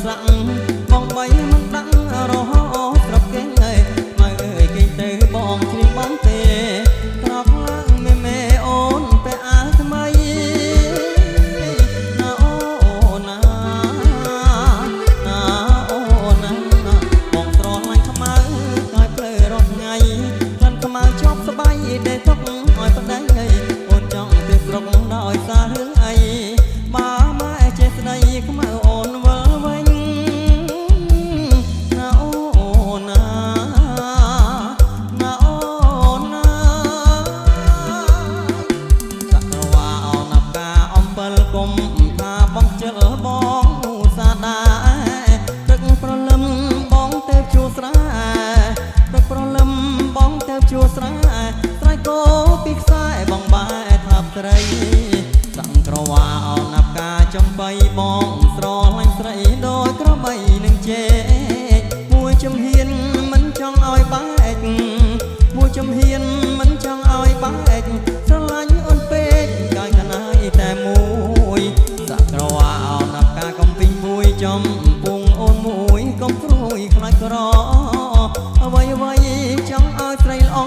ស្រាក់បងបីមិនដឹងរហូតស្រាប់គេអើយមកអើយគេទៅបងជ្រៀងបងទេក្រោកឡើងមេអូនទៅអើថ្មីណាអូណាអូណាបងស្រឡាញ់ខ្មៅកាយភ្លើរត់ថ្ងៃក្លិនខ្មៅជាប់ស្បៃដេកទុកឲ្យប្តីអូនចង់ទៅស្រុកដោយសាររឿងអីបើម៉ែចេះស្ដីខ្មៅអូនវិលវិញណាអូណាអូណាសក្រវាអោណាប់កាអំពិលគុំថាបងជិលបងសាដាទឹកប្រលឹមបងទៅជួស្រែទឹកប្រលឹមបងទៅជួស្រែស្រែគោពីខ្សែបងបែថាប់ត្រីសង្ក្រវាអោណាប់កាចំបីបងស្រឡាញ់ស្រីដោយក្របីនឹងជែកមួយចំហៀនមិនចង់ឲ្យបែកមួយចំហៀនមិនចង់ឲ្យបែកស្រឡាញ់អូនពេកកាយកណាយតែមួយសក្រវាអោណាប់កាកំពីងមួយចំពុងអូនមួយកុំព្រួយខ្លាចក្រអ្វីចង់ឲ្យស្រីល្អ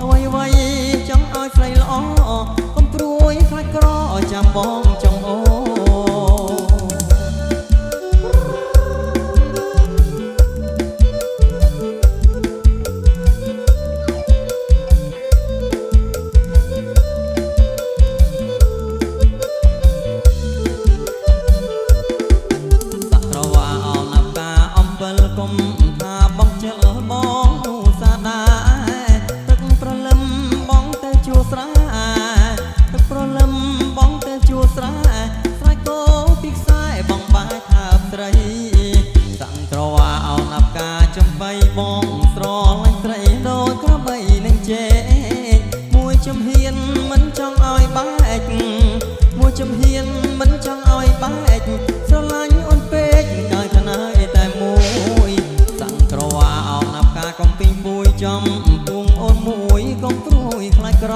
អ្វីចង់ឲ្យស្រីល្អកុំព្រួយខ្លាចក្រចាំបងចង់អូគុំថាបងជិលបងសាដាទឹកប្រលឹមបងទៅជួស្រែទឹកប្រលឹមបងទៅជួស្រែស្រែគោពីខ្សែបងបែកថាប់ត្រីសង្ក្រវាអោណាប់កាចំបីបងស្រឡាញ់ត្រីដោយក្របីនឹងជែកមួយចំហៀនមិនចង់ឲ្យបែកមួយចំហៀនមិនចង់ឲ្យបែកស្រឡាញ់អូនពេកកាយខ្នើយតែមួយក្រវាអោណាប់កាកំពីងពួយចំពុងអូនមួយកុំព្រួយខ្លាចក្រ